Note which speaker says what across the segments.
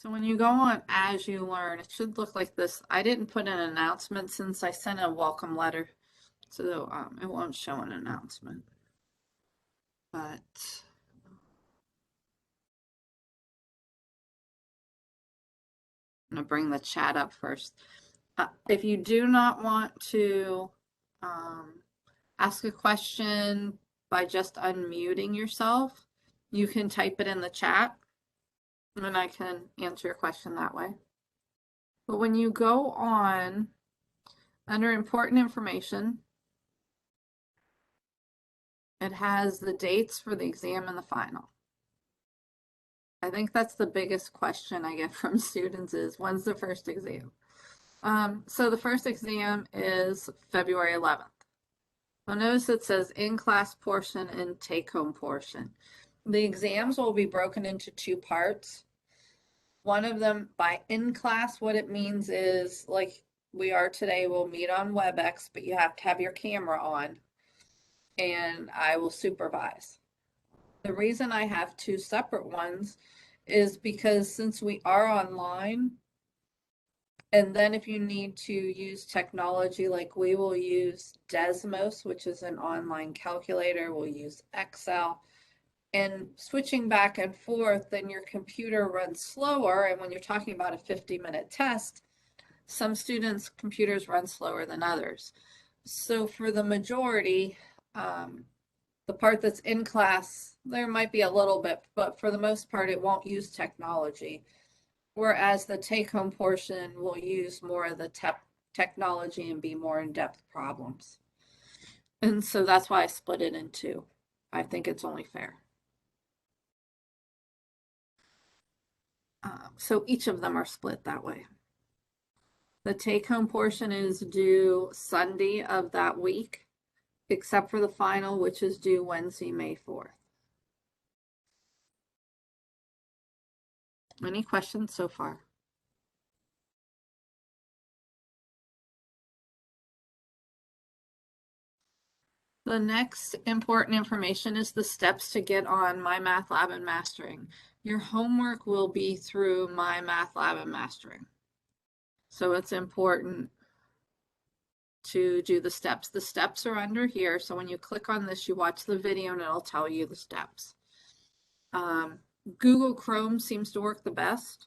Speaker 1: So when you go on As You Learn, it should look like this. I didn't put an announcement since I sent a welcome letter, so it won't show an announcement. But I'm gonna bring the chat up first. If you do not want to um, ask a question by just unmuting yourself, you can type it in the chat and I can answer your question that way. But when you go on under important information, it has the dates for the exam and the final. I think that's the biggest question I get from students is when's the first exam? So the first exam is February 11th. Well, notice it says in-class portion and take-home portion. The exams will be broken into two parts. One of them by in-class, what it means is like we are today, we'll meet on WebEx, but you have to have your camera on and I will supervise. The reason I have two separate ones is because since we are online, and then if you need to use technology, like we will use Desmos, which is an online calculator, we'll use Excel, and switching back and forth, then your computer runs slower. And when you're talking about a 50-minute test, some students' computers run slower than others. So for the majority, the part that's in class, there might be a little bit, but for the most part, it won't use technology. Whereas the take-home portion will use more of the technology and be more in-depth problems. And so that's why I split it in two. I think it's only fair. So each of them are split that way. The take-home portion is due Sunday of that week, except for the final, which is due Wednesday, May 4th. Any questions so far? The next important information is the steps to get on MyMathLab and Mastering. Your homework will be through MyMathLab and Mastering. So it's important to do the steps. The steps are under here. So when you click on this, you watch the video and it'll tell you the steps. Google Chrome seems to work the best,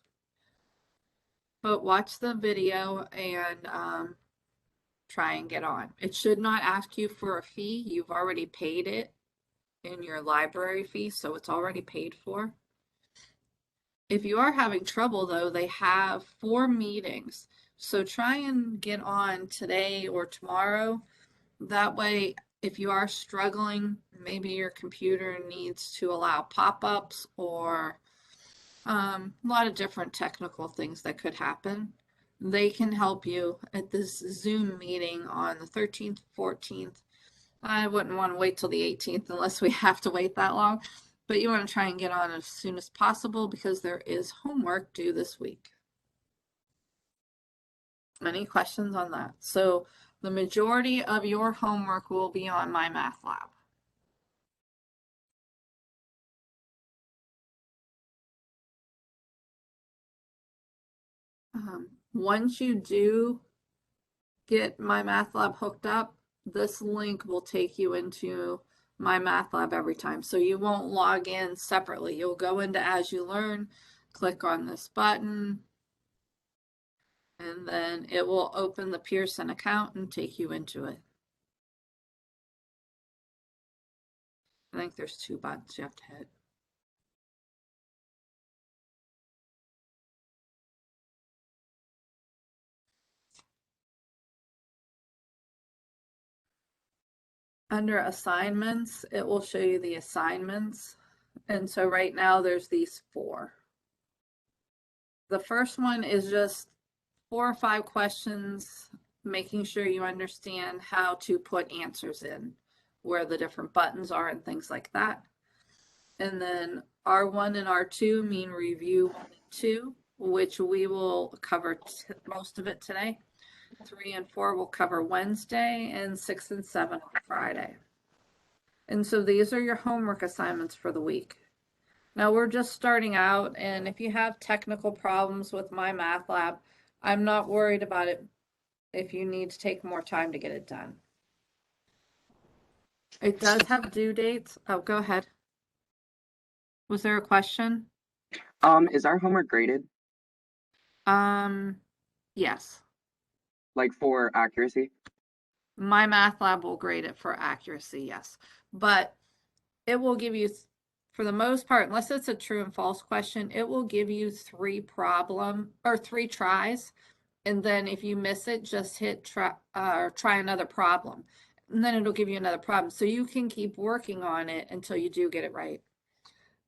Speaker 1: but watch the video and try and get on. It should not ask you for a fee. You've already paid it in your library fee, so it's already paid for. If you are having trouble though, they have 4 meetings. So try and get on today or tomorrow. That way, if you are struggling, maybe your computer needs to allow pop-ups or a lot of different technical things that could happen. They can help you at this Zoom meeting on the 13th, 14th. I wouldn't want to wait till the 18th unless we have to wait that long, but you want to try and get on as soon as possible because there is homework due this week. Any questions on that? So the majority of your homework will be on MyMathLab. Once you do get MyMathLab hooked up, this link will take you into MyMathLab every time. So you won't log in separately. You'll go into As You Learn, click on this button, and then it will open the Pearson account and take you into it. I think there's 2 buttons you have to hit. Under assignments, it will show you the assignments. And so right now there's these 4. The first one is just 4 or 5 questions, making sure you understand how to put answers in, where the different buttons are and things like that. And then R1 and R2 mean review 1 and 2, which we will cover most of it today. 3 and 4 will cover Wednesday, and 6 and 7 on Friday. And so these are your homework assignments for the week. Now we're just starting out, and if you have technical problems with my math lab, I'm not worried about it if you need to take more time to get it done. It does have due dates. Oh, go ahead. Was there a question?
Speaker 2: Is our homework graded,
Speaker 1: Um, yes.
Speaker 2: like for accuracy?
Speaker 1: My math lab will grade it for accuracy, yes. But it will give you, for the most part, unless it's a true and false question, it will give you three tries. And then if you miss it, just hit try or try another problem. And then it'll give you another problem. So you can keep working on it until you do get it right.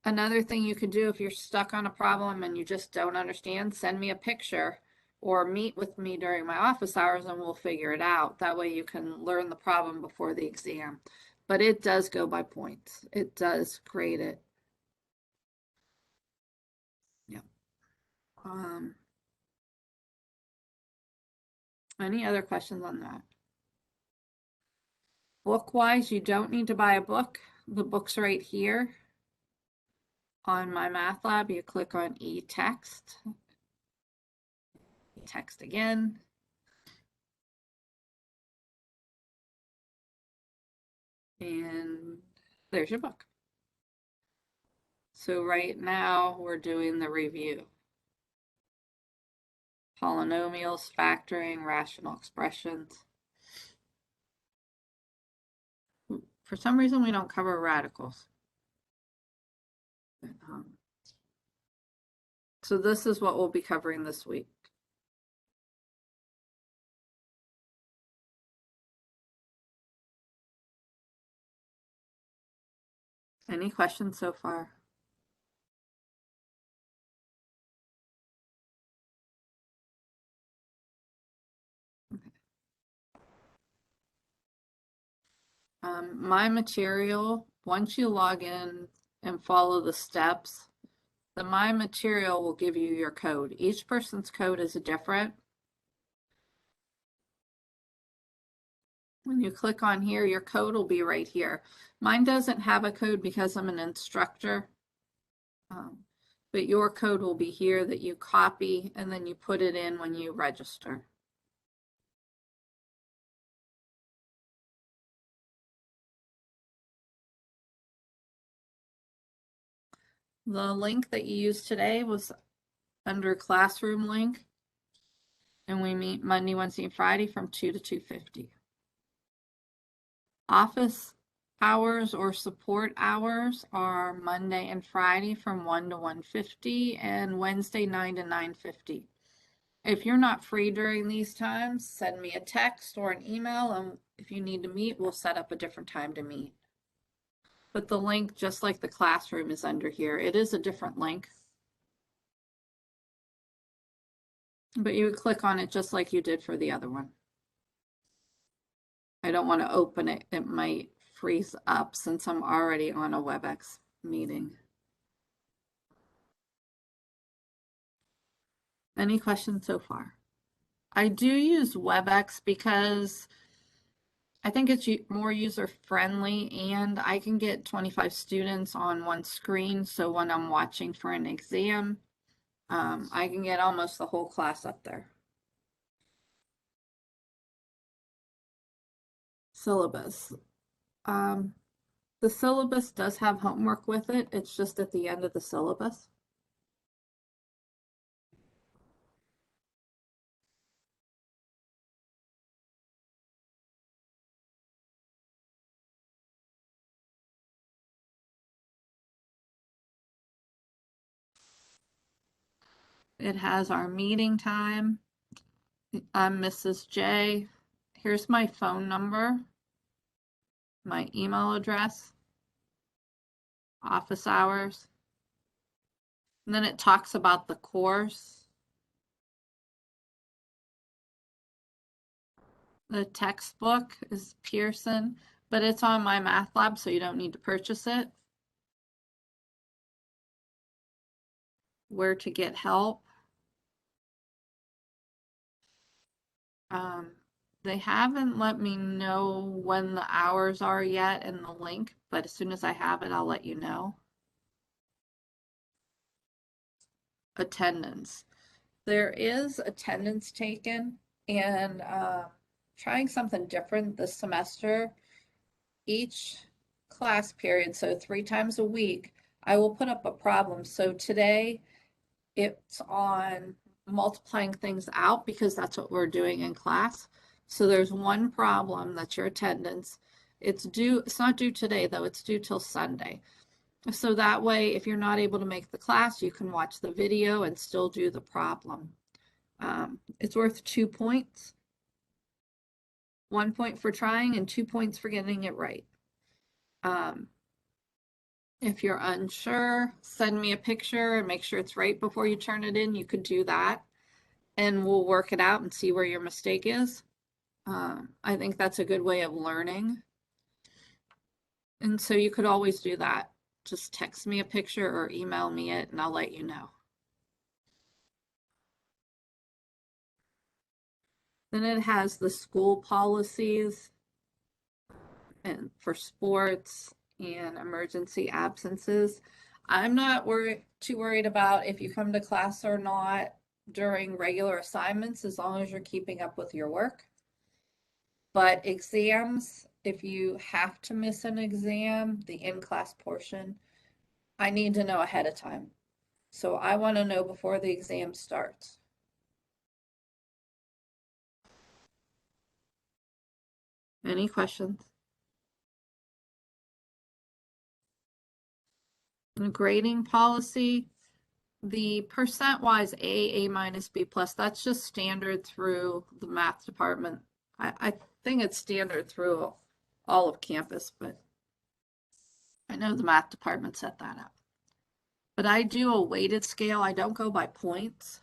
Speaker 1: Another thing you could do if you're stuck on a problem and you just don't understand, send me a picture or meet with me during my office hours and we'll figure it out. That way you can learn the problem before the exam. But it does go by points. It does grade it. Yeah. Any other questions on that? Book-wise, you don't need to buy a book. The book's right here. On my math lab, you click on e-text. Text again. And there's your book. So right now we're doing the review. Polynomials, factoring, rational expressions. For some reason we don't cover radicals. So this is what we'll be covering this week. Any questions so far? My material, once you log in and follow the steps, the My Material will give you your code. Each person's code is different. When you click on here, your code will be right here. Mine doesn't have a code because I'm an instructor, but your code will be here that you copy and then you put it in when you register. The link that you used today was under classroom link, and we meet Monday, Wednesday, and Friday from 2 to 2:50. Office hours or support hours are Monday and Friday from 1 to 1:50 and Wednesday 9 to 9:50. If you're not free during these times, send me a text or an email, and if you need to meet, we'll set up a different time to meet. But the link, just like the classroom, is under here. It is a different link. But you would click on it just like you did for the other one. I don't want to open it. It might freeze up since I'm already on a WebEx meeting. Any questions so far? I do use WebEx because I think it's more user friendly and I can get 25 students on one screen. So when I'm watching for an exam, I can get almost the whole class up there. Syllabus. The syllabus does have homework with it. It's just at the end of the syllabus. It has our meeting time. I'm Mrs. J. Here's my phone number, my email address, office hours. And then it talks about the course. The textbook is Pearson, but it's on my math lab, so you don't need to purchase it. Where to get help. They haven't let me know when the hours are yet in the link, but as soon as I have it, I'll let you know. attendance. There is attendance taken, and trying something different this semester. Each class period, so 3 times a week, I will put up a problem. So today it's on multiplying things out because that's what we're doing in class. So there's one problem that's your attendance. It's not due today though, it's due till Sunday. So that way, if you're not able to make the class, you can watch the video and still do the problem. It's worth 2 points. 1 point for trying and 2 points for getting it right. If you're unsure, send me a picture and make sure it's right before you turn it in. You could do that and we'll work it out and see where your mistake is. I think that's a good way of learning. And so you could always do that. Just text me a picture or email me it and I'll let you know. Then it has the school policies and for sports and emergency absences. I'm not too worried about if you come to class or not during regular assignments, as long as you're keeping up with your work. But exams, if you have to miss an exam, the in-class portion, I need to know ahead of time. So I want to know before the exam starts. Any questions? Grading policy, the percent-wise A minus, B plus, that's just standard through the math department. I think it's standard through all of campus, but I know the math department set that up. But I do a weighted scale. I don't go by points.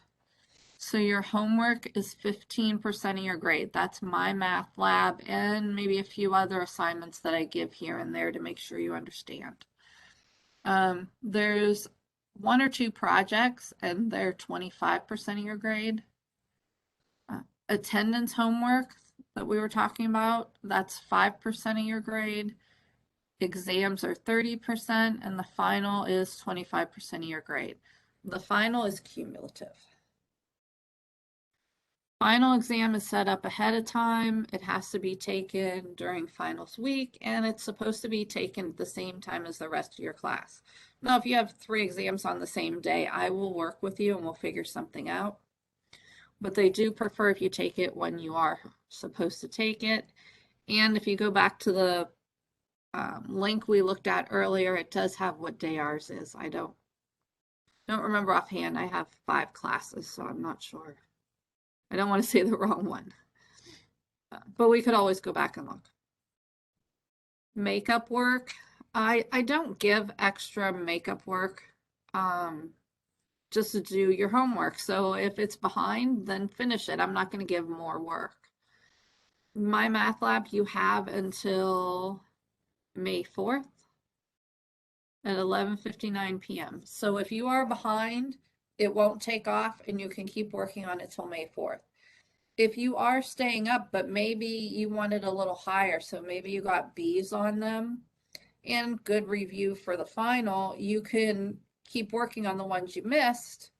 Speaker 1: So your homework is 15% of your grade. That's my math lab and maybe a few other assignments that I give here and there to make sure you understand. There's 1 or 2 projects and they're 25% of your grade. Attendance homework that we were talking about, that's 5% of your grade. Exams are 30% and the final is 25% of your grade. The final is cumulative. Final exam is set up ahead of time. It has to be taken during finals week, and it's supposed to be taken at the same time as the rest of your class. Now, if you have 3 exams on the same day, I will work with you and we'll figure something out. But they do prefer if you take it when you are supposed to take it. And if you go back to the link we looked at earlier, it does have what day ours is. I don't remember offhand. I have 5 classes, so I'm not sure. I don't want to say the wrong one. But we could always go back and look. Makeup work. I don't give extra makeup work just to do your homework. So if it's behind, then finish it. I'm not going to give more work. My math lab, you have until May 4th at 11:59 p.m. So if you are behind, it won't take off and you can keep working on it till May 4th. If you are staying up, but maybe you wanted a little higher, so maybe you got B's on them and good review for the final, you can keep working on the ones you missed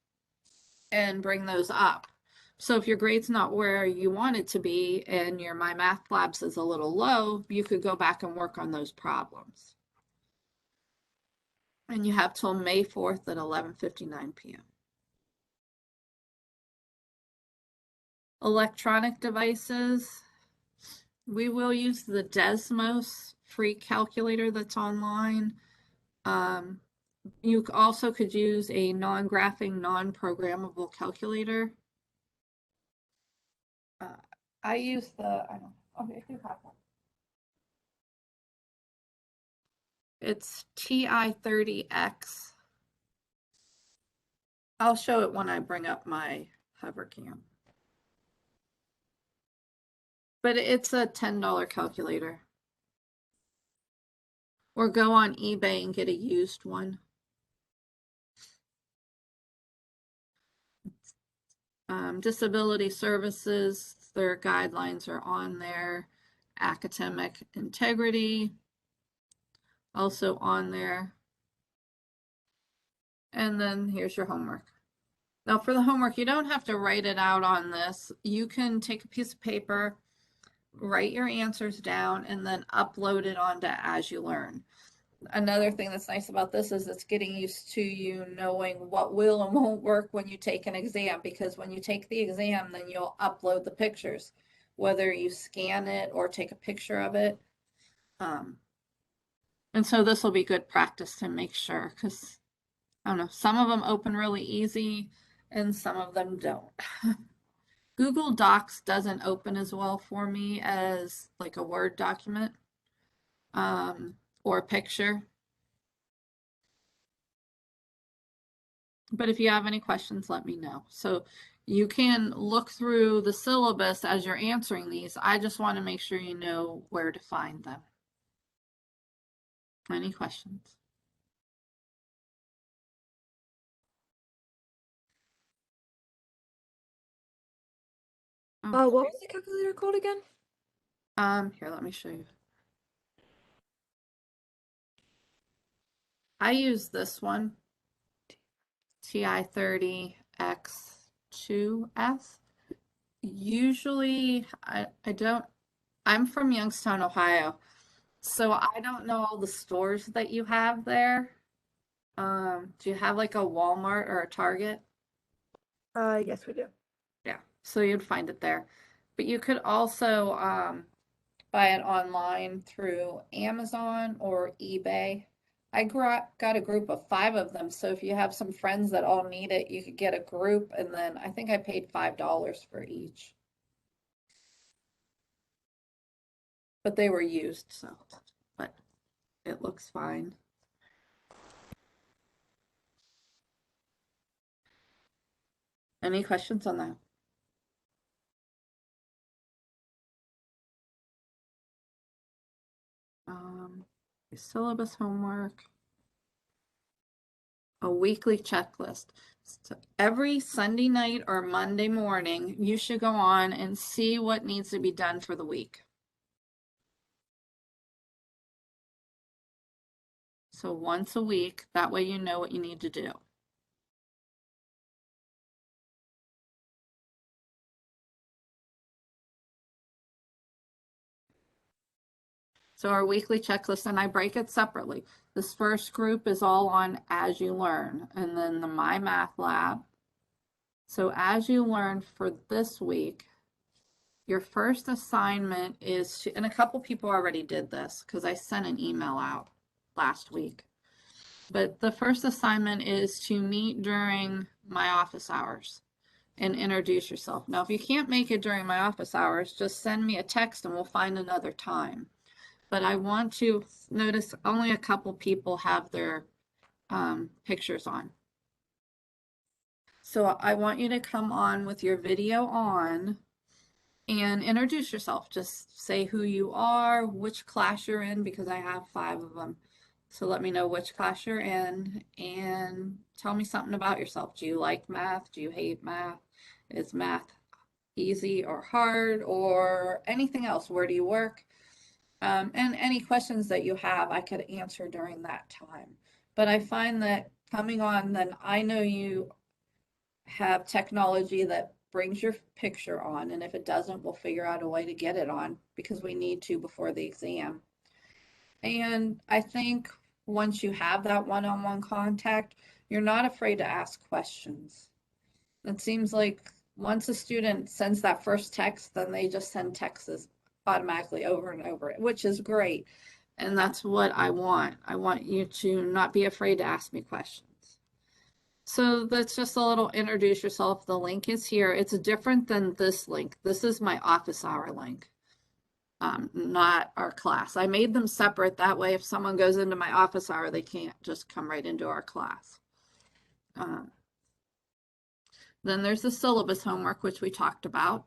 Speaker 1: and bring those up. So if your grade's not where you want it to be and your My Math Labs is a little low, you could go back and work on those problems. And you have till May 4th at 11:59 p.m. Electronic devices. We will use the Desmos free calculator that's online. You also could use a non-graphing, non-programmable calculator. I use I don't, okay, I do have one. It's TI-30X. I'll show it when I bring up my hover cam. But it's a $10 calculator. Or go on eBay and get a used one. Disability services, their guidelines are on there. Academic integrity, also on there. And then here's your homework. Now, for the homework, you don't have to write it out on this. You can take a piece of paper, write your answers down, and then upload it onto As You Learn. Another thing that's nice about this is it's getting used to you knowing what will and won't work when you take an exam, because when you take the exam, then you'll upload the pictures, whether you scan it or take a picture of it. And so this will be good practice to make sure, because I don't know, some of them open really easy and some of them don't. Google Docs doesn't open as well for me as like a Word document or a picture. But if you have any questions, let me know. So you can look through the syllabus as you're answering these. I just want to make sure you know where to find them. Any questions? Oh,
Speaker 3: What was the calculator called again?
Speaker 1: here, let me show you. I use this one, TI30X2S. Usually, I don't, I'm from Youngstown, Ohio, so I don't know all the stores that you have there. Do you have like a Walmart or a Target?
Speaker 3: Yes, we do.
Speaker 1: Yeah, so you'd find it there. But you could also buy it online through Amazon or eBay. Got a group of 5 of them, so if you have some friends that all need it, you could get a group, and then I think I paid $5 for each. But they were used, so, but it looks fine. Any questions on that? Syllabus homework, a weekly checklist. So every Sunday night or Monday morning, you should go on and see what needs to be done for the week. So once a week, that way you know what you need to do. So our weekly checklist, and I break it separately. This first group is all on As You Learn, and then the My Math Lab. So As You Learn for this week, your first assignment is to, and a couple people already did this because I sent an email out last week. But the first assignment is to meet during my office hours and introduce yourself. Now, if you can't make it during my office hours, just send me a text and we'll find another time. But I want to notice only a couple people have their pictures on. So I want you to come on with your video on and introduce yourself. Just say who you are, which class you're in, because I have 5 of them. So let me know which class you're in and tell me something about yourself. Do you like math? Do you hate math? Is math easy or hard or anything else? Where do you work? And any questions that you have, I could answer during that time. But I find that coming on, then I know you have technology that brings your picture on, and if it doesn't, we'll figure out a way to get it on because we need to before the exam. And I think once you have that one-on-one contact, you're not afraid to ask questions. It seems like once a student sends that first text, then they just send texts automatically over and over, which is great. And that's what I want. I want you to not be afraid to ask me questions. So that's just a little introduce yourself. The link is here. It's different than this link. This is my office hour link, not our class. I made them separate. That way, if someone goes into my office hour, they can't just come right into our class. Then there's the syllabus homework, which we talked about.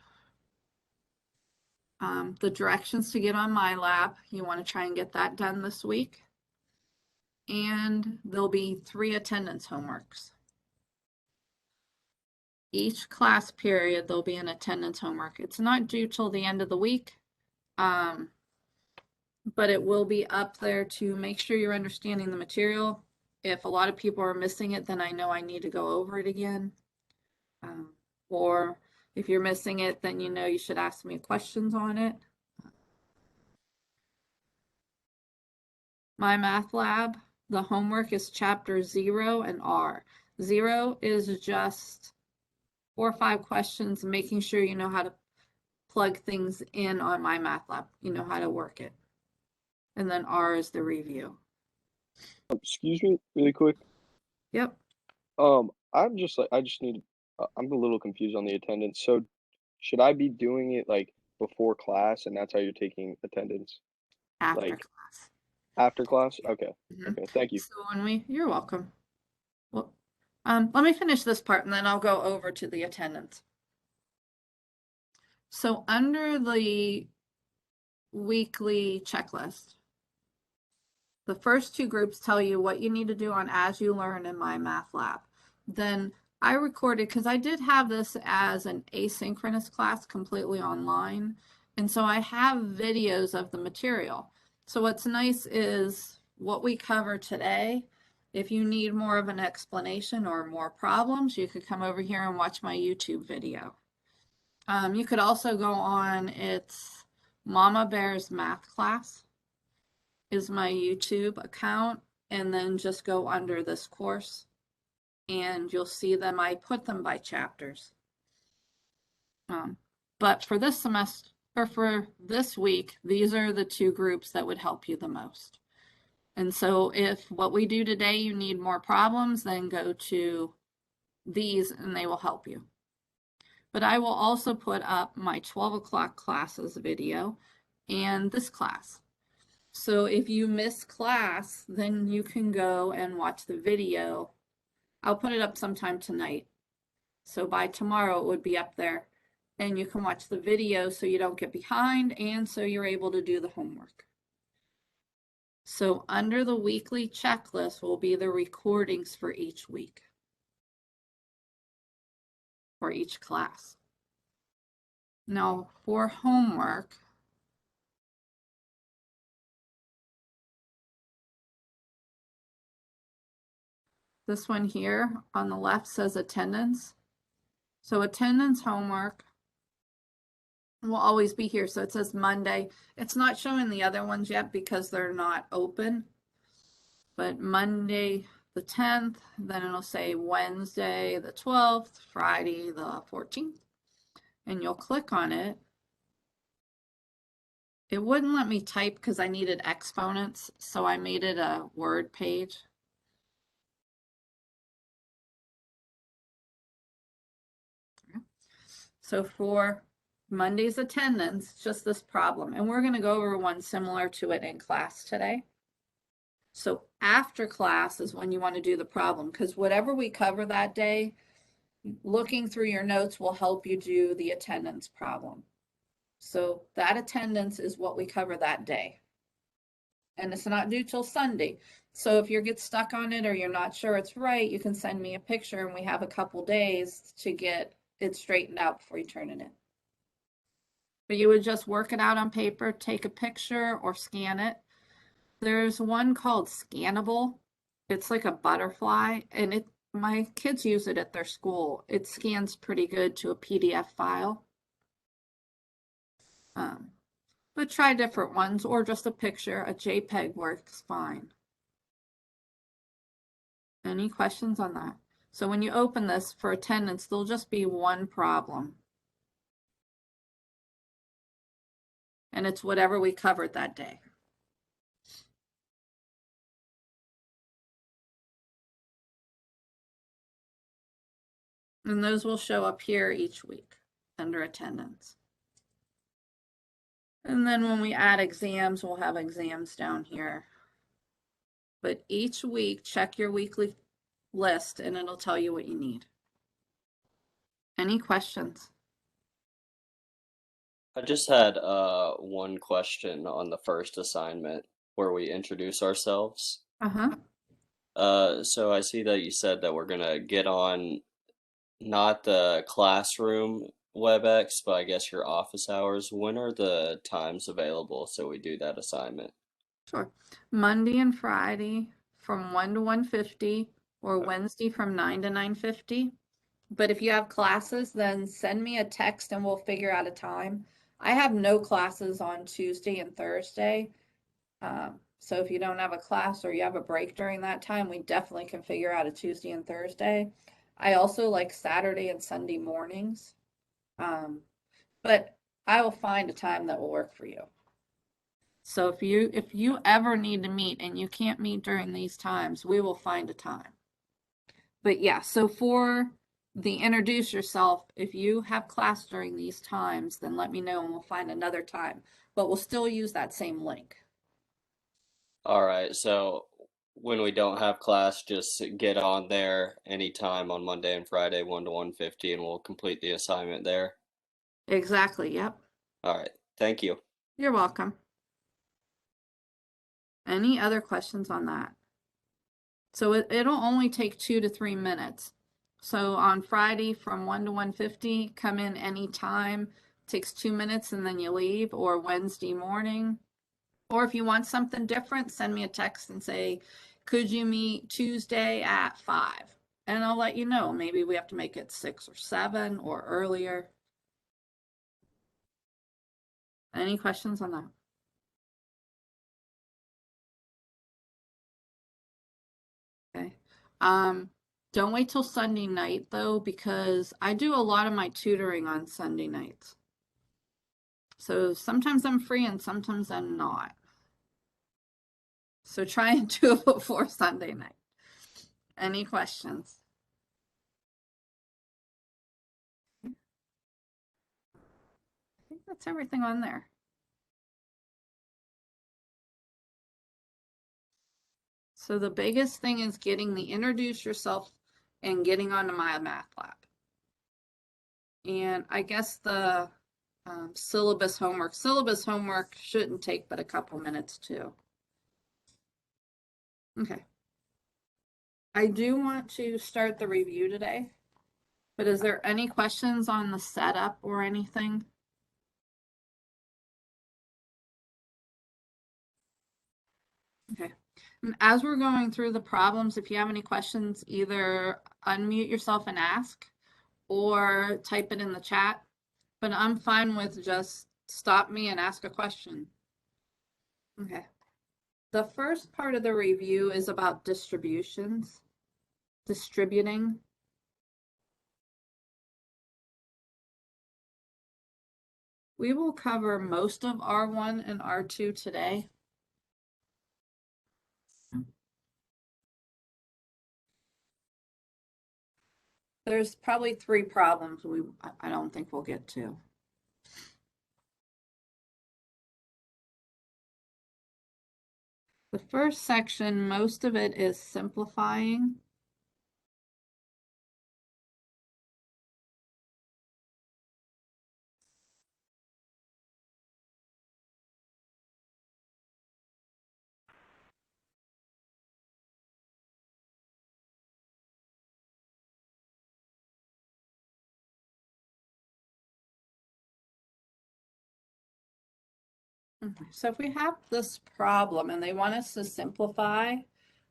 Speaker 1: The directions to get on My Lab. You want to try and get that done this week. And there'll be 3 attendance homeworks. Each class period, there'll be an attendance homework. It's not due till the end of the week, but it will be up there to make sure you're understanding the material. If a lot of people are missing it, then I know I need to go over it again. Or if you're missing it, then you should ask me questions on it. My math lab, the homework is chapter 0 and R. 0 is just 4 or 5 questions, making sure you know how to plug things in on my math lab. You know how to work it. And then R is the review.
Speaker 4: Excuse me, really quick.
Speaker 1: Yep.
Speaker 4: I'm just like I just need. I'm a little confused on the attendance. So, should I be doing it like before class, and that's how you're taking attendance,
Speaker 1: After
Speaker 4: like
Speaker 1: class.
Speaker 4: after class? Okay.
Speaker 1: Mhm.
Speaker 4: Okay. Thank you.
Speaker 1: So you're welcome. Well, let me finish this part and then I'll go over to the attendance. So under the weekly checklist, the first 2 groups tell you what you need to do on As You Learn in My Math Lab. Then I recorded, because I did have this as an asynchronous class completely online. And so I have videos of the material. So what's nice is what we cover today. If you need more of an explanation or more problems, you could come over here and watch my YouTube video. You could also go on, it's Mama Bear's Math Class is my YouTube account, and then just go under this course and you'll see them. I put them by chapters. But for this semester, or for this week, these are the 2 groups that would help you the most. And so if what we do today, you need more problems, then go to these and they will help you. But I will also put up my 12 o'clock classes video and this class. So if you miss class, then you can go and watch the video. I'll put it up sometime tonight. So by tomorrow it would be up there and you can watch the video so you don't get behind and so you're able to do the homework. So under the weekly checklist will be the recordings for each week, for each class. Now for homework, this one here on the left says attendance. So attendance homework will always be here. So it says Monday. It's not showing the other ones yet because they're not open. But Monday the 10th, then it'll say Wednesday the 12th, Friday the 14th. And you'll click on it. It wouldn't let me type because I needed exponents, so I made it a Word page. So for Monday's attendance, just this problem, and we're going to go over one similar to it in class today. So after class is when you want to do the problem, because whatever we cover that day, looking through your notes will help you do the attendance problem. So that attendance is what we cover that day. And it's not due till Sunday. So if you get stuck on it or you're not sure it's right, you can send me a picture and we have a couple days to get it straightened out before you turn it in. But you would just work it out on paper, take a picture or scan it. There's one called Scannable. It's like a butterfly, and my kids use it at their school. It scans pretty good to a PDF file. But try different ones or just a picture. A JPEG works fine. Any questions on that? So when you open this for attendance, there'll just be one problem. And it's whatever we covered that day. And those will show up here each week under attendance. And then when we add exams, we'll have exams down here. But each week, check your weekly list and it'll tell you what you need. Any questions?
Speaker 5: I just had one question on the first assignment where we introduce ourselves.
Speaker 1: Uh-huh.
Speaker 5: So I see that you said that we're gonna get on not the classroom WebEx, but I guess your office hours. When are the times available so we do that assignment?
Speaker 1: Sure. Monday and Friday from 1 to 1:50 or Wednesday from 9 to 9:50. But if you have classes, then send me a text and we'll figure out a time. I have no classes on Tuesday and Thursday. So if you don't have a class or you have a break during that time, we definitely can figure out a Tuesday and Thursday. I also like Saturday and Sunday mornings. But I will find a time that will work for you. So if you ever need to meet and you can't meet during these times, we will find a time. But yeah, so for the introduce yourself, if you have class during these times, then let me know and we'll find another time. But we'll still use that same link.
Speaker 5: All right, so when we don't have class, just get on there anytime on Monday and Friday, 1 to 1:50, and we'll complete the assignment there.
Speaker 1: Exactly, yep.
Speaker 5: All right, thank you.
Speaker 1: You're welcome. Any other questions on that? So it'll only take 2 to 3 minutes. So on Friday from 1 to 1:50, come in anytime. Takes 2 minutes and then you leave, or Wednesday morning. Or if you want something different, send me a text and say, could you meet Tuesday at 5? And I'll let you know. Maybe we have to make it 6 or 7 or earlier. Any questions on that? Okay. Don't wait till Sunday night though, because I do a lot of my tutoring on Sunday nights. So sometimes I'm free and sometimes I'm not. So try and do it before Sunday night. Any questions? I think that's everything on there. So the biggest thing is getting the introduce yourself and getting onto my math lab. And I guess the syllabus homework shouldn't take but a couple minutes too. Okay. I do want to start the review today, but is there any questions on the setup or anything? Okay. And as we're going through the problems, if you have any questions, either unmute yourself and ask or type it in the chat. But I'm fine with just stop me and ask a question. Okay. The first part of the review is about distributing. We will cover most of R1 and R2 today. There's probably 3 problems I don't think we'll get to. The first section, most of it is simplifying. So if we have this problem and they want us to simplify,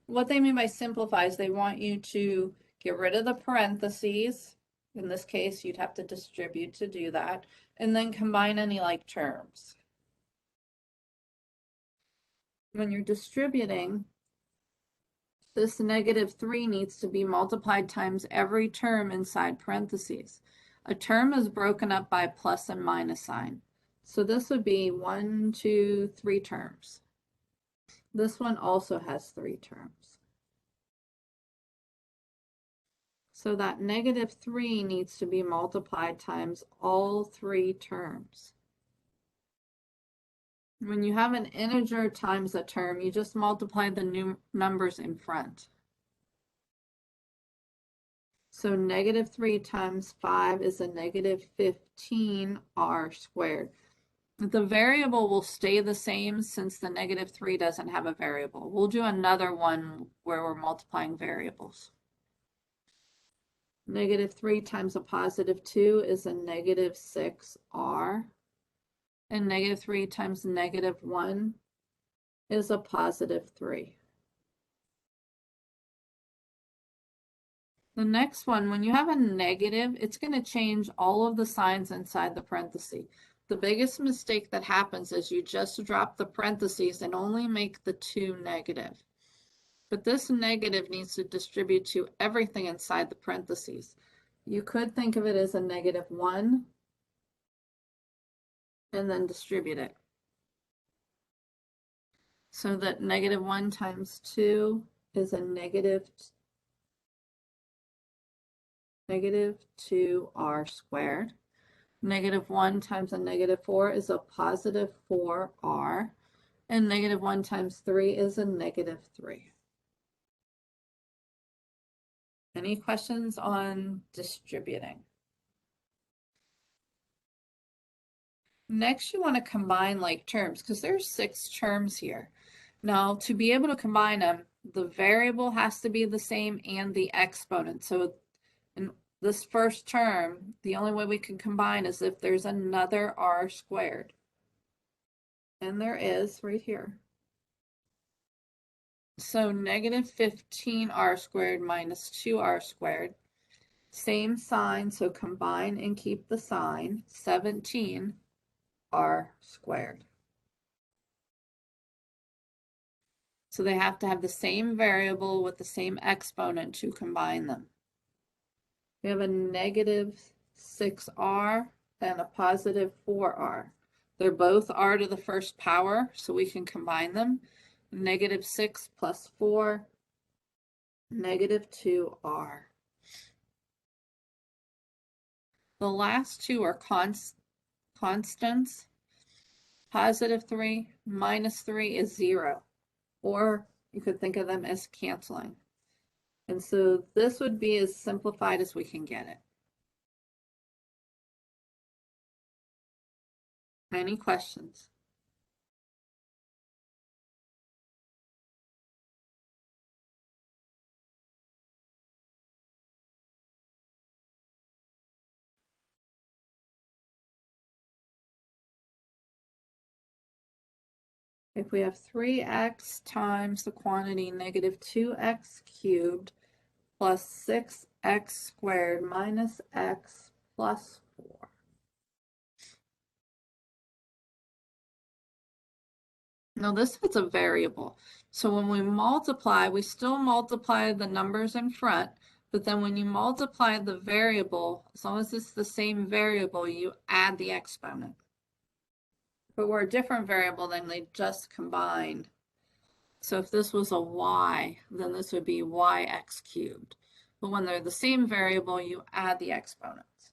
Speaker 1: what they mean by simplify is they want you to get rid of the parentheses. In this case, you'd have to distribute to do that, and then combine any like terms. When you're distributing, this -3 needs to be multiplied times every term inside parentheses. A term is broken up by plus and minus sign. So this would be 1, 2, 3 terms. This one also has 3 terms. So that -3 needs to be multiplied times all 3 terms. When you have an integer times a term, you just multiply the numbers in front. So -3 times 5 is a -15r squared. The variable will stay the same since the -3 doesn't have a variable. We'll do another one where we're multiplying variables. -3 times a +2 is a -6r. And -3 times -1 is a +3. The next one, when you have a negative, it's going to change all of the signs inside the parenthesis. The biggest mistake that happens is you just drop the parentheses and only make the 2 negative. But this negative needs to distribute to everything inside the parentheses. You could think of it as a -1 and then distribute it. So that -1 times 2 is a -2r squared. -1 times a -4 is a +4r. And -1 times 3 is a -3. Any questions on distributing? Next, you want to combine like terms because there's 6 terms here. Now, to be able to combine them, the variable has to be the same and the exponent. So in this first term, the only way we can combine is if there's another r squared. And there is right here. So -15r squared minus 2r squared. Same sign, so combine and keep the sign, 17r squared. So they have to have the same variable with the same exponent to combine them. We have a -6r and a +4r. They're both r to the first power, so we can combine them. -6 plus 4, -2r. The last two are constants. +3 minus 3 is 0. Or you could think of them as canceling. And so this would be as simplified as we can get it. Any questions? If we have 3x times the quantity -2x cubed plus 6x squared minus x plus 4. Now this is a variable. So when we multiply, we still multiply the numbers in front, but then when you multiply the variable, as long as it's the same variable, you add the exponent. If it were a different variable, then they just combined. So if this was a y, then this would be yx cubed. But when they're the same variable, you add the exponents.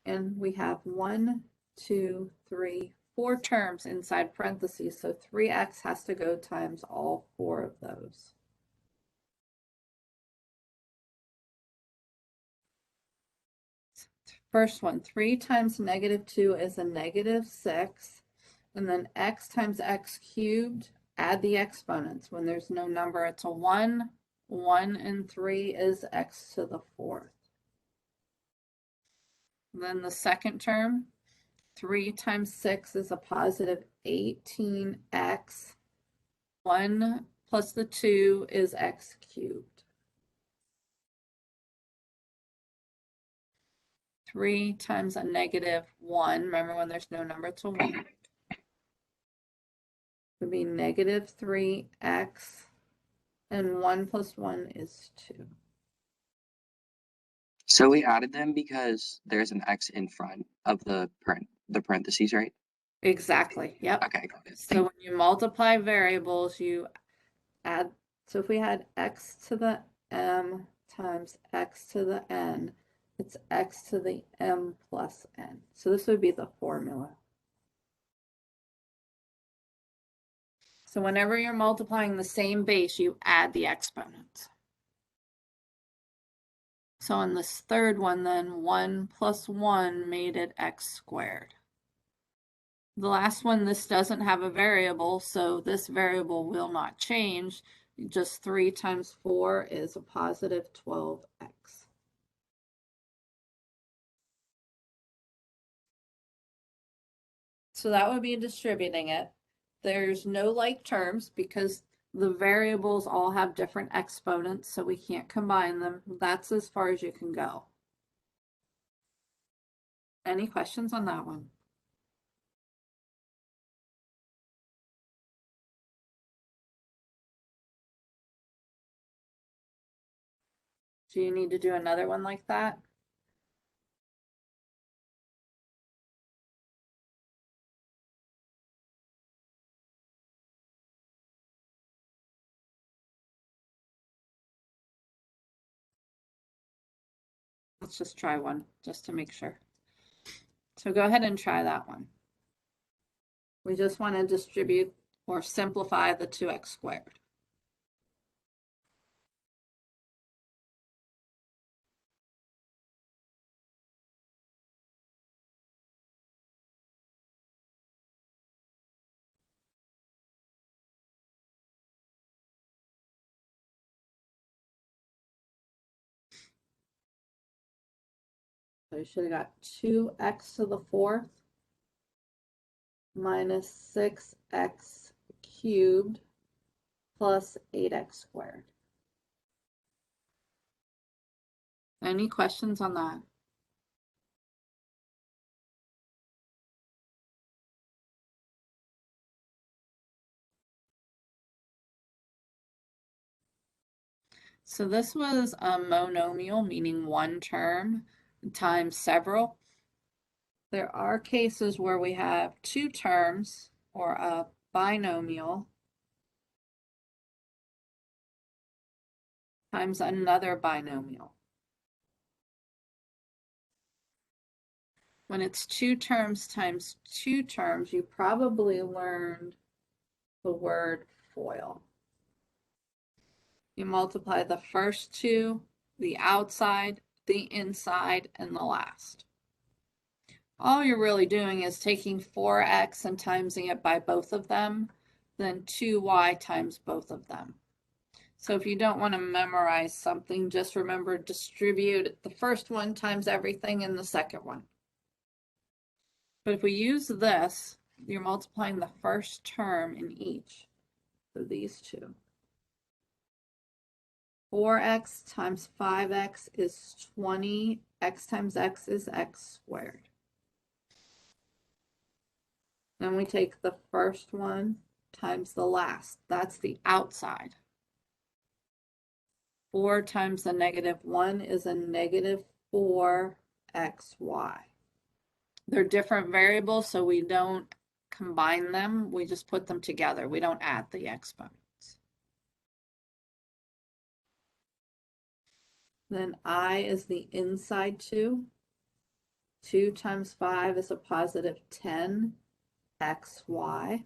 Speaker 1: And we have 1, 2, 3, 4 terms inside parentheses, so 3x has to go times all 4 of those. First one, 3 times -2 is a -6, and then x times x cubed, add the exponents. When there's no number, it's a 1, 1 and 3 is x to the 4th. Then the second term, 3 times 6 is a +18x. 1 plus the 2 is x cubed. 3 times a -1, remember when there's no number, it's a 1. Would be -3x, and 1 plus 1 is 2.
Speaker 2: So we added them because there's an x in front of the parentheses, right?
Speaker 1: Exactly, yep.
Speaker 2: Okay, got it.
Speaker 1: So when you multiply variables, you add, so if we had x to the m times x to the n, it's x to the m plus n. So this would be the formula. So whenever you're multiplying the same base, you add the exponents. So in this third one, then 1 plus 1 made it x squared. The last one, this doesn't have a variable, so this variable will not change. Just 3 times 4 is a +12x. So that would be distributing it. There's no like terms because The variables all have different exponents, so we can't combine them. That's as far as you can go. Any questions on that one? Do you need to do another one like that? Let's just try one just to make sure. So go ahead and try that one. We just want to distribute or simplify the 2x squared. So you should have got 2x to the 4th minus 6x cubed plus 8x squared. Any questions on that? So this was a monomial, meaning one term times several. There are cases where we have two terms or a binomial times another binomial. When it's two terms times two terms, you probably learned the word FOIL. You multiply the first two, the outside, the inside, and the last. All you're really doing is taking 4x and timesing it by both of them, then 2y times both of them. So if you don't want to memorize something, just remember distribute the first one times everything in the second one. But if we use this, you're multiplying the first term in each of these two. 4x times 5x is 20. X times x is x squared. Then we take the first one times the last. That's the outside. 4 times the -1 is a -4xy. They're different variables, so we don't combine them. We just put them together. We don't add the exponents. Then I is the inside 2. 2 times 5 is a positive 10xy.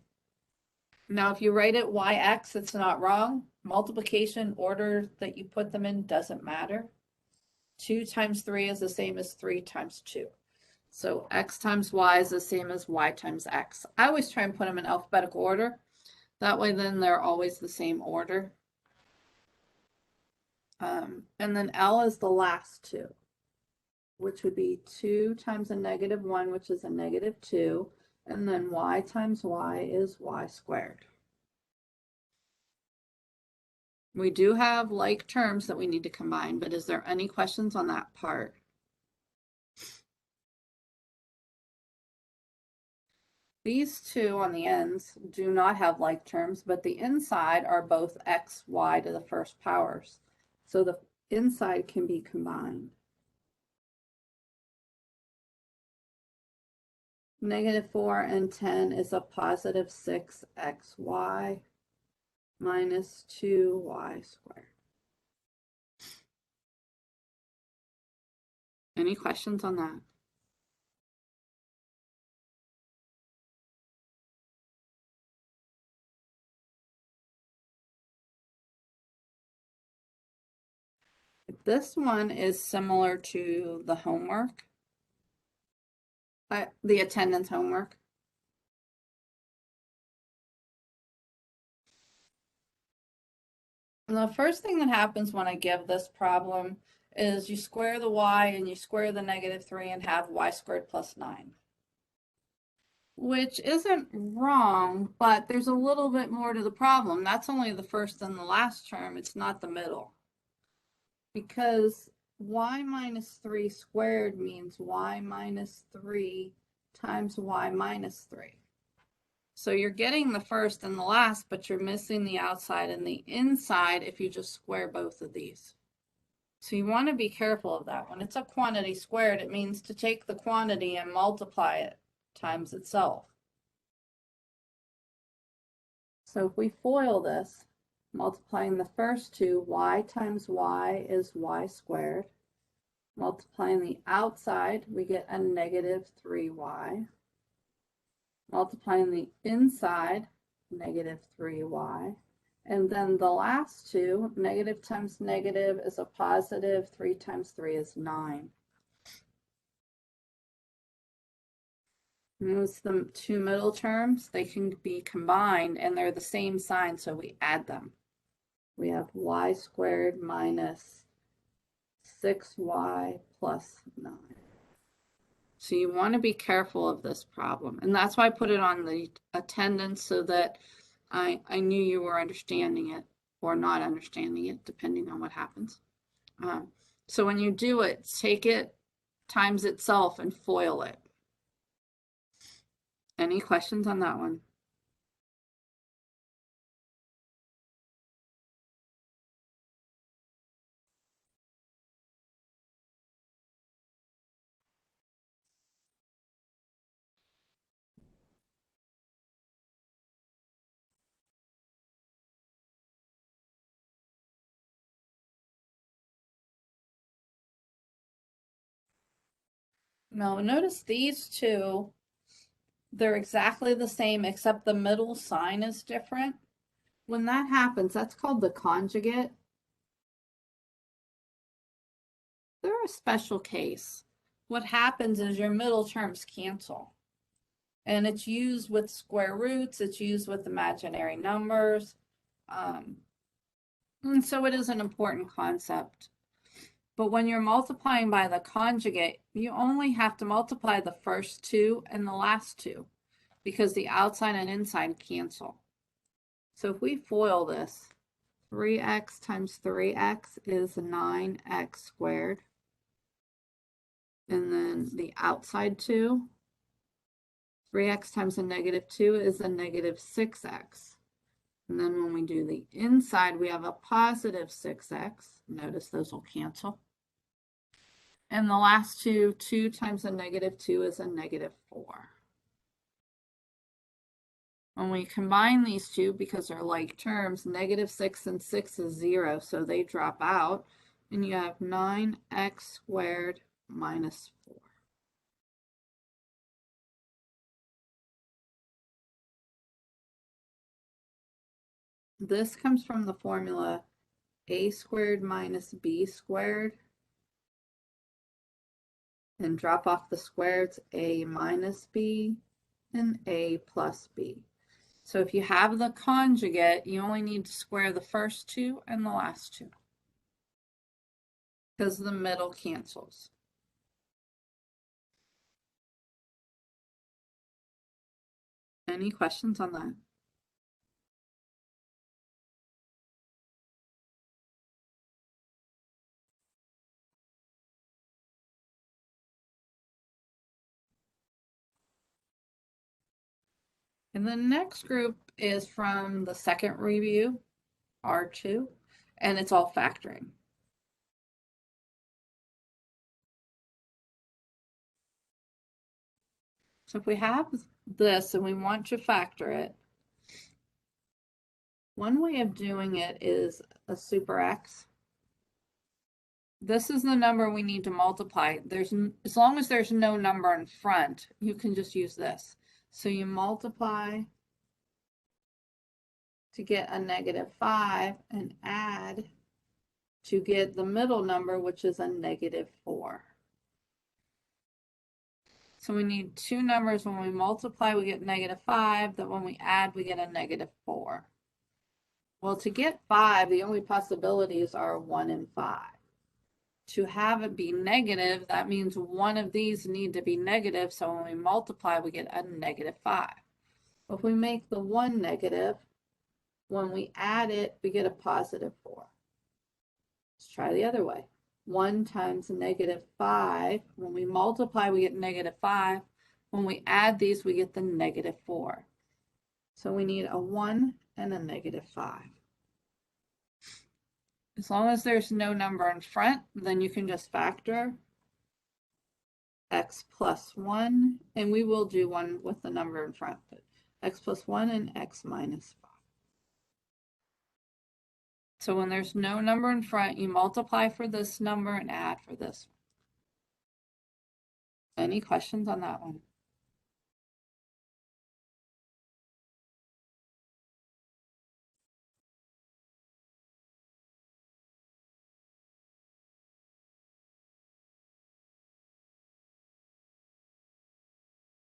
Speaker 1: Now, if you write it yx, it's not wrong. Multiplication order that you put them in doesn't matter. 2 times 3 is the same as 3 times 2. So x times y is the same as y times x. I always try and put them in alphabetical order. That way then they're always the same order. And then L is the last two, which would be 2 times a -1, which is a -2. And then y times y is y squared. We do have like terms that we need to combine, but is there any questions on that part? These two on the ends do not have like terms, but the inside are both x, y to the first powers. So the inside can be combined. -4 and 10 is a positive 6xy minus 2y squared. Any questions on that? This one is similar to the homework, the attendance homework. And the first thing that happens when I give this problem is you square the y and you square the -3 and have y squared plus 9. which isn't wrong, but there's a little bit more to the problem. That's only the first and the last term. It's not the middle. Because y minus 3 squared means y minus 3 times y minus 3. So you're getting the first and the last, but you're missing the outside and the inside if you just square both of these. So you want to be careful of that. When it's a quantity squared, it means to take the quantity and multiply it times itself. So if we FOIL this, multiplying the first two, y times y is y squared. Multiplying the outside, we get a negative 3y. Multiplying the inside, negative 3y. And then the last two, negative times negative is a positive, 3 times 3 is 9. Notice the two middle terms, they can be combined and they're the same sign, so we add them. We have y squared minus 6y plus 9. So you want to be careful of this problem. And that's why I put it on the attendance so that I knew you were understanding it or not understanding it, depending on what happens. So when you do it, take it times itself and FOIL it. Any questions on that one? Now notice these two, they're exactly the same except the middle sign is different. When that happens, that's called the conjugate. They're a special case. What happens is your middle terms cancel. And it's used with square roots, it's used with imaginary numbers. And so it is an important concept. But when you're multiplying by the conjugate, you only have to multiply the first two and the last two because the outside and inside cancel. So if we FOIL this, 3x times 3x is 9x squared. And then the outside two, 3x times a negative 2 is a negative 6x. And then when we do the inside, we have a positive 6x. Notice those will cancel. And the last two, 2 times a negative 2 is a negative 4. When we combine these two, because they're like terms, negative 6 and 6 is 0, so they drop out. And you have 9x squared minus 4. This comes from the formula a squared minus b squared. And drop off the squares, a minus b and a plus b. So if you have the conjugate, you only need to square the first two and the last two because the middle cancels. Any questions on that? And the next group is from the second review, R2, and it's all factoring. So if we have this and we want to factor it, one way of doing it is a super X. This is the number we need to multiply. As long as there's no number in front, you can just use this. So you multiply to get a negative 5 and add to get the middle number, which is a negative 4. So we need two numbers. When we multiply, we get negative 5. That when we add, we get a negative 4. Well, to get 5, the only possibilities are 1 and 5. to have it be negative, that means one of these need to be negative, so when we multiply, we get a -5. If we make the 1 negative, when we add it, we get a +4. Let's try the other way. 1 times -5, when we multiply, we get -5. When we add these, we get the -4. So we need a 1 and a -5. As long as there's no number in front, then you can just factor x plus 1, and we will do one with the number in front, but x plus 1 and x minus 5. So when there's no number in front, you multiply for this number and add for this one. Any questions on that one?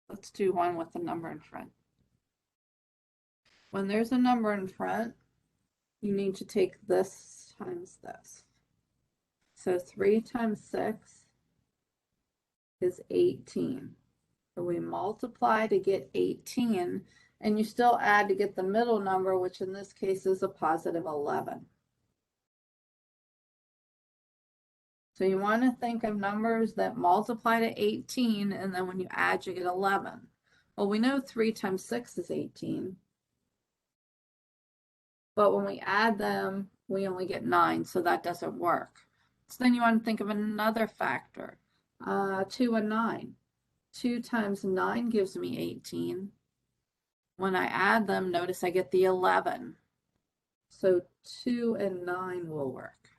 Speaker 1: Let's do one with the number in front. When there's a number in front, you need to take this times this. So 3 times 6 is 18. So we multiply to get 18, and you still add to get the middle number, which in this case is a +11. So you want to think of numbers that multiply to 18, and then when you add, you get 11. Well, we know 3 times 6 is 18. But when we add them, we only get 9, so that doesn't work. So then you want to think of another factor, 2 and 9. 2 times 9 gives me 18. When I add them, notice I get the 11. So 2 and 9 will work.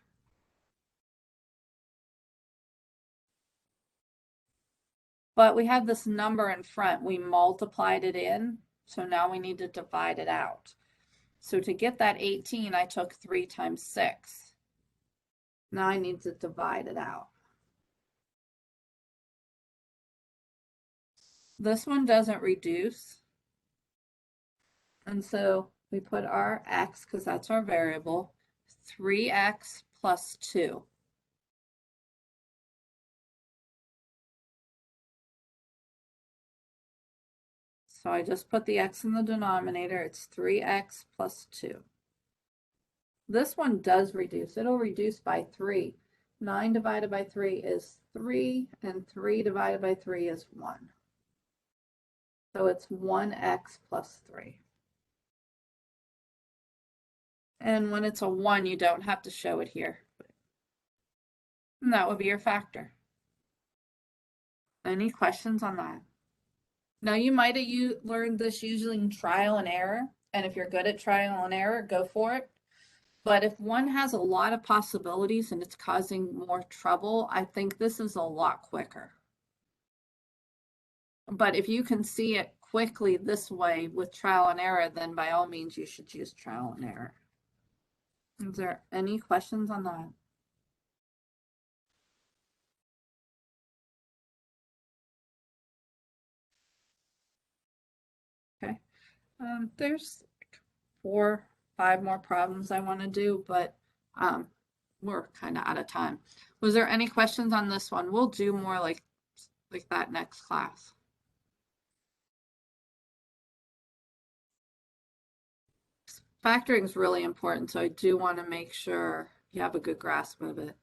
Speaker 1: But we have this number in front. We multiplied it in, so now we need to divide it out. So to get that 18, I took 3 times 6. Now I need to divide it out. This one doesn't reduce. And so we put our x, because that's our variable, 3x plus 2. So I just put the x in the denominator. It's 3x plus 2. This one does reduce. It'll reduce by 3. 9 divided by 3 is 3, and 3 divided by 3 is 1. So it's 1x plus 3. And when it's a 1, you don't have to show it here. And that would be your factor. Any questions on that? Now, you might have learned this using trial and error, and if you're good at trial and error, go for it. But if one has a lot of possibilities and it's causing more trouble, I think this is a lot quicker. But if you can see it quickly this way with trial and error, then by all means, you should use trial and error. Is there any questions on that? Okay. There's 4, 5 more problems I want to do, but we're kind of out of time. Was there any questions on this one? We'll do more like that next class. Factoring is really important, so I do want to make sure you have a good grasp of it.